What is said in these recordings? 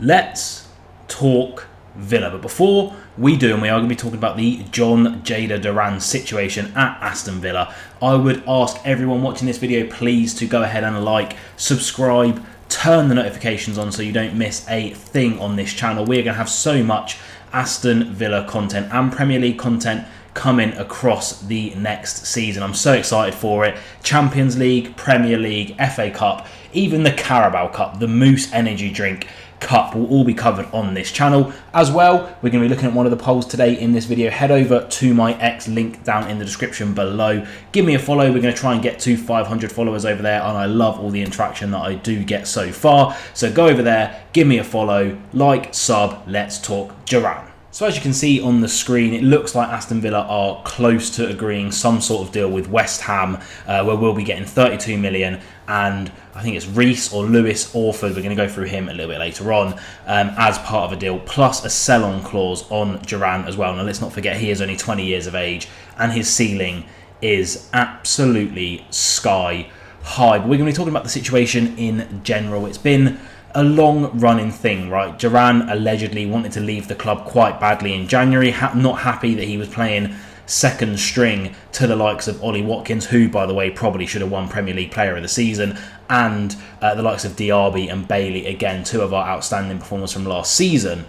Let's talk Villa. But before we do, and we are going to be talking about the Jhon Duran situation at Aston Villa, I would ask everyone watching this video please to go ahead and like, subscribe, turn the notifications on so you don't miss a thing on this channel. We're going to have so much Aston Villa content and Premier League content coming across the next season. I'm so excited for it. Champions League, Premier League, FA Cup, even the Carabao Cup, the Moose Energy Drink Cup will all be covered on this channel. As well, we're going to be looking at one of the polls today in this video. Head over to my X, link down in the description below. Give me a follow. We're going to try and get to 500 followers over there, and I love all the interaction that I do get so far. So go over there, give me a follow, like, sub, let's talk Duran. So as you can see on the screen, it looks like Aston Villa are close to agreeing some sort of deal with West Ham, where we'll be getting 32 million, and I think it's Reece or Lewis Orford, we're going to go through him a little bit later on, as part of a deal, plus a sell-on clause on Duran as well. Now let's not forget he is only 20 years of age, and his ceiling is absolutely sky high. But we're going to be talking about the situation in general. It's been a long-running thing, right? Duran allegedly wanted to leave the club quite badly in January, not happy that he was playing second string to the likes of Ollie Watkins, who, by the way, probably should have won Premier League Player of the Season, and the likes of Diaby and Bailey, again, two of our outstanding performers from last season.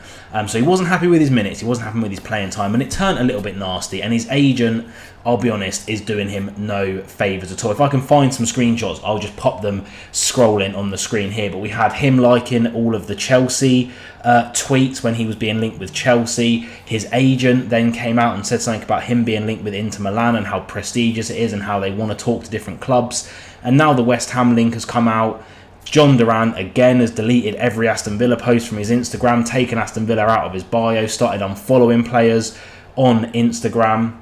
So he wasn't happy with his minutes, he wasn't happy with his playing time, and it turned a little bit nasty, and his agent, I'll be honest, is doing him no favours at all. If I can find some screenshots, I'll just pop them scrolling on the screen here. But we had him liking all of the Chelsea tweets when he was being linked with Chelsea. His agent then came out and said something about him being linked with Inter Milan and how prestigious it is and how they want to talk to different clubs. And now the West Ham link has come out. Jhon Duran again has deleted every Aston Villa post from his Instagram, taken Aston Villa out of his bio, started unfollowing players on Instagram.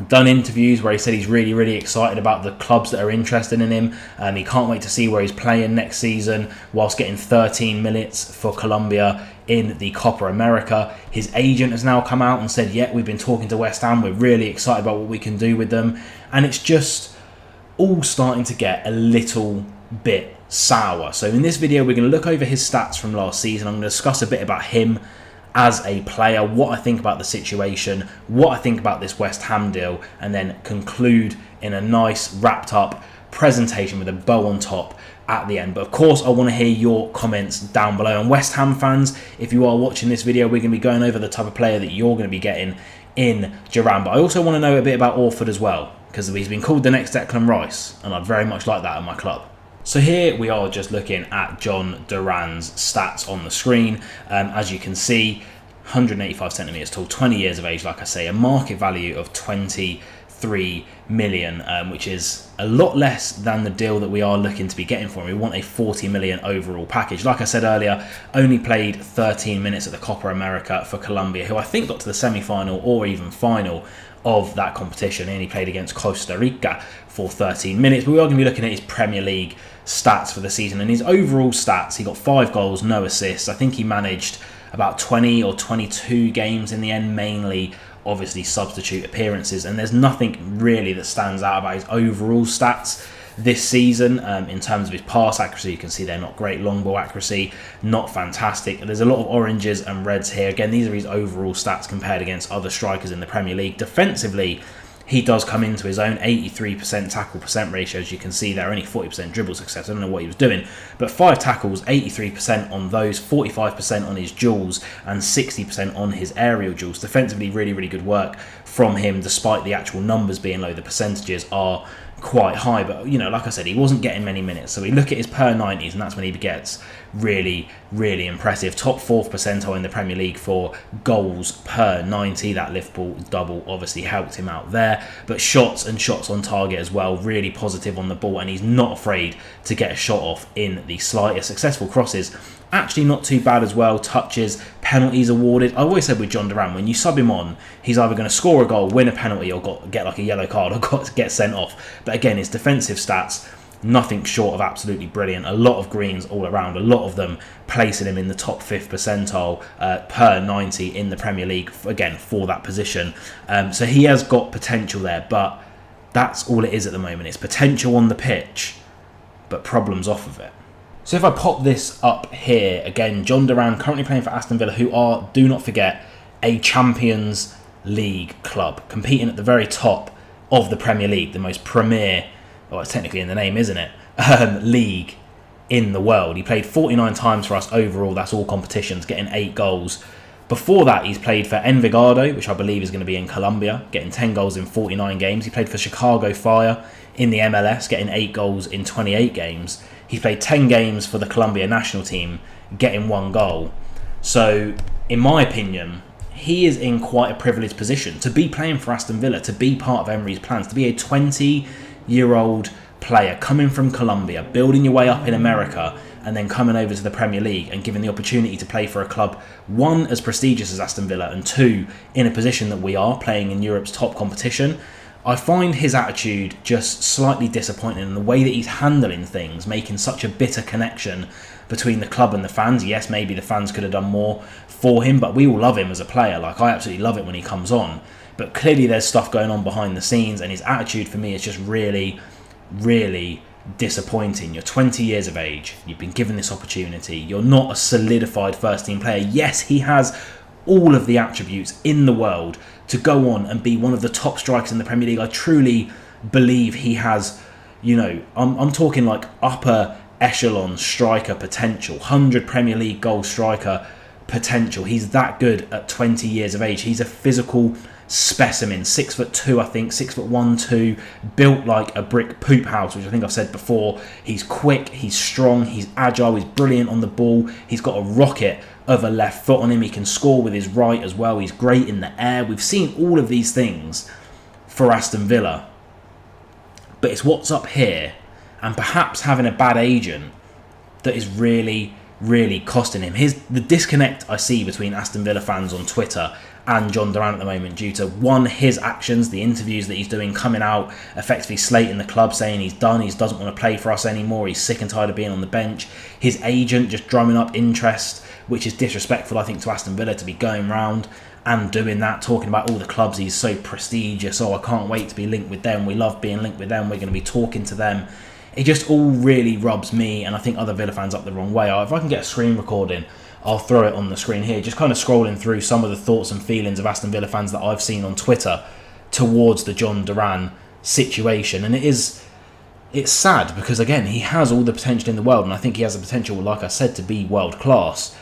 Done interviews where he said he's really excited about the clubs that are interested in him, and he can't wait to see where he's playing next season whilst getting 13 minutes for Colombia in the Copa America. His agent has now come out and said, yeah, we've been talking to West Ham, we're really excited about what we can do with them, and it's just all starting to get a little bit sour. So in this video we're going to look over his stats from last season. I'm going to discuss a bit about him as a player, what I think about the situation, what I think about this West Ham deal, and then conclude in a nice wrapped up presentation with a bow on top at the end. But of course I want to hear your comments down below. And West Ham fans, if you are watching this video, we're going to be going over the type of player that you're going to be getting in Duran. But I also want to know a bit about Orford as well, because he's been called the next Declan Rice, and I'd very much like that at my club. So here we are just looking at Jhon Duran's stats on the screen. As you can see, 185 centimetres tall, 20 years of age, like I say, a market value of 23 million, which is a lot less than the deal that we are looking to be getting for him. We want a 40 million overall package. Like I said earlier, only played 13 minutes at the Copa America for Colombia, who I think got to the semi-final or even final of that competition. He only played against Costa Rica for 13 minutes. But we are going to be looking at his Premier League stats for the season, and his overall stats, he got 5 goals, no assists. I think he managed about 20 or 22 games in the end, mainly obviously substitute appearances, and there's nothing really that stands out about his overall stats this season. In terms of his pass accuracy, you can see they're not great. Long ball accuracy, not fantastic. There's a lot of oranges and reds here. Again, these are his overall stats compared against other strikers in the Premier League. Defensively, he does come into his own. 83% tackle percent ratio, as you can see there, only 40% dribble success. I don't know what he was doing, but 5 tackles, 83% on those, 45% on his duels, and 60% on his aerial duels. Defensively, really good work from him, despite the actual numbers being low. The percentages are quite high, but you know, like I said, he wasn't getting many minutes. So we look at his per 90s, and that's when he gets really impressive. Top 4th percentile in the Premier League for goals per 90. That Liverpool double obviously helped him out there, but shots on target as well, really positive on the ball, and he's not afraid to get a shot off in the slightest. Successful crosses, actually not too bad as well. Touches, penalties awarded. I always said with Jhon Duran, when you sub him on, he's either going to score a goal, win a penalty, or get like a yellow card, or get sent off. But again, his defensive stats, nothing short of absolutely brilliant. A lot of greens all around, a lot of them placing him in the top 5th percentile per 90 in the Premier League, again, for that position. So he has got potential there, but that's all it is at the moment. It's potential on the pitch, but problems off of it. So if I pop this up here, again, Jhon Duran currently playing for Aston Villa, who are, do not forget, a Champions League club, competing at the very top of the Premier League, the most premier, well, it's technically in the name, isn't it, league in the world. He played 49 times for us overall, that's all competitions, getting 8 goals. Before that, he's played for Envigado, which I believe is going to be in Colombia, getting 10 goals in 49 games. He played for Chicago Fire in the MLS, getting 8 goals in 28 games. He played 10 games for the Colombia national team, getting 1 goal. So, in my opinion, he is in quite a privileged position to be playing for Aston Villa, to be part of Emery's plans, to be a 20-year-old player coming from Colombia, building your way up in America, and then coming over to the Premier League and given the opportunity to play for a club, 1, as prestigious as Aston Villa, and 2, in a position that we are, playing in Europe's top competition. I find his attitude just slightly disappointing in the way that he's handling things, making such a bitter connection between the club and the fans. Yes, maybe the fans could have done more for him, but we all love him as a player. Like, I absolutely love it when he comes on. But clearly there's stuff going on behind the scenes, and his attitude for me is just really, really disappointing. You're 20 years of age, you've been given this opportunity, you're not a solidified first team player. Yes, he has all of the attributes in the world to go on and be one of the top strikers in the Premier League. I truly believe he has, you know, I'm talking like upper echelon striker potential, 100 Premier League goal striker potential. He's that good at 20 years of age. He's a physical specimen, 6'2", I think, 6'1", 2, built like a brick poop house, which I think I've said before. He's quick, he's strong, he's agile, he's brilliant on the ball. He's got a rocket of a left foot on him. He can score with his right as well. He's great in the air. We've seen all of these things for Aston Villa, but it's what's up here, and perhaps having a bad agent, that is really, really costing him. The disconnect I see between Aston Villa fans on Twitter and Jhon Duran at the moment, due to, 1, his actions, the interviews that he's doing, coming out effectively slating the club, saying he's done, he doesn't want to play for us anymore, he's sick and tired of being on the bench. His agent just drumming up interest, which is disrespectful, I think, to Aston Villa to be going round and doing that, talking about all the clubs he's so prestigious. Oh, I can't wait to be linked with them, we love being linked with them, we're going to be talking to them. It just all really rubs me, and I think other Villa fans, up the wrong way. If I can get a screen recording, I'll throw it on the screen here, just kind of scrolling through some of the thoughts and feelings of Aston Villa fans that I've seen on Twitter towards the Jhon Duran situation. And it's sad, because again, he has all the potential in the world, and I think he has the potential, like I said, to be world class,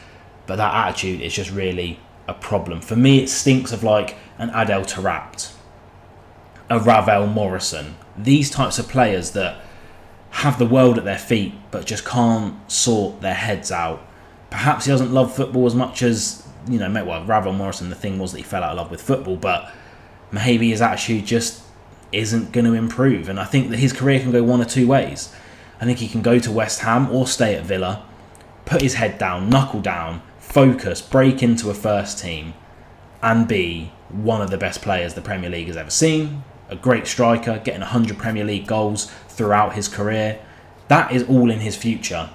but that attitude is just really a problem. For me, it stinks of like an Adel Taarabt, a Ravel Morrison, these types of players that have the world at their feet but just can't sort their heads out. Perhaps he doesn't love football as much as, you know, well, Ravel Morrison, the thing was that he fell out of love with football, but maybe his attitude just isn't going to improve. And I think that his career can go one or two ways. I think he can go to West Ham or stay at Villa, put his head down, knuckle down, focus, break into a first team, and be one of the best players the Premier League has ever seen. A great striker, getting 100 Premier League goals throughout his career. That is all in his future,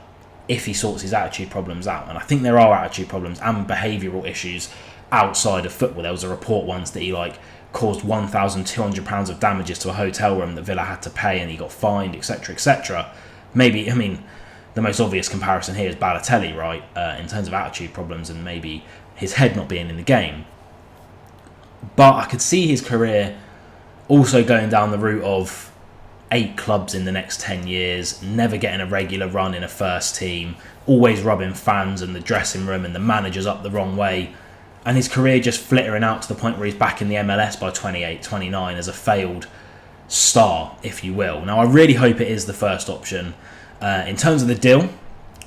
if he sorts his attitude problems out. And I think there are attitude problems and behavioural issues outside of football. There was a report once that he caused £1,200 of damages to a hotel room that Villa had to pay, and he got fined, etc, etc. Maybe, I mean, the most obvious comparison here is Balotelli, right, in terms of attitude problems and maybe his head not being in the game. But I could see his career also going down the route of 8 clubs in the next 10 years, never getting a regular run in a first team, always rubbing fans and the dressing room and the managers up the wrong way, and his career just flittering out to the point where he's back in the MLS by 28, 29 as a failed star, if you will. Now, I really hope it is the first option. In terms of the deal,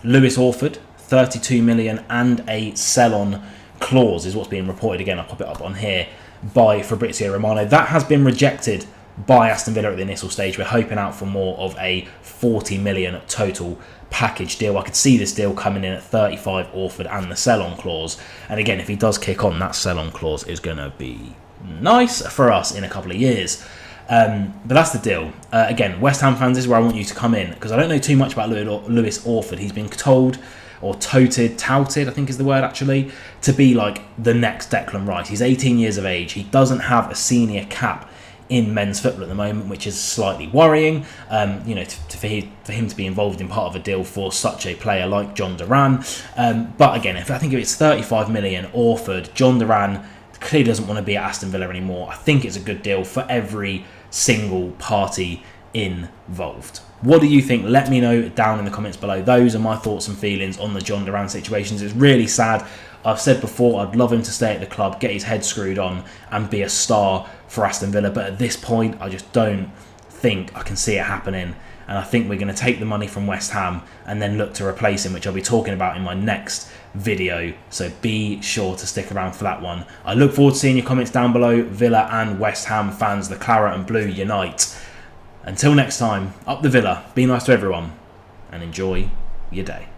Lewis Orford, 32 million and a sell-on clause is what's being reported. Again, I'll pop it up on here, by Fabrizio Romano. That has been rejected by Aston Villa at the initial stage. We're hoping out for more of a 40 million total package deal. I could see this deal coming in at 35 Orford and the sell-on clause. And again, if he does kick on, that sell-on clause is going to be nice for us in a couple of years. But that's the deal. Again, West Ham fans, this is where I want you to come in, because I don't know too much about Lewis Orford. He's been told, or touted, I think is the word actually, to be like the next Declan Rice. He's 18 years of age. He doesn't have a senior cap in men's football at the moment, which is slightly worrying. You know, for him to be involved in part of a deal for such a player like Jhon Duran. But again, I think if it's 35 million offered, Jhon Duran clearly doesn't want to be at Aston Villa anymore. I think it's a good deal for every single party involved. What do you think? Let me know down in the comments below. Those are my thoughts and feelings on the Jhon Duran situations. It's really sad. I've said before, I'd love him to stay at the club, get his head screwed on and be a star for Aston Villa. But at this point, I just don't think I can see it happening. And I think we're going to take the money from West Ham and then look to replace him, which I'll be talking about in my next video. So be sure to stick around for that one. I look forward to seeing your comments down below. Villa and West Ham fans, the Claret and Blue unite. Until next time, up the Villa, be nice to everyone, and enjoy your day.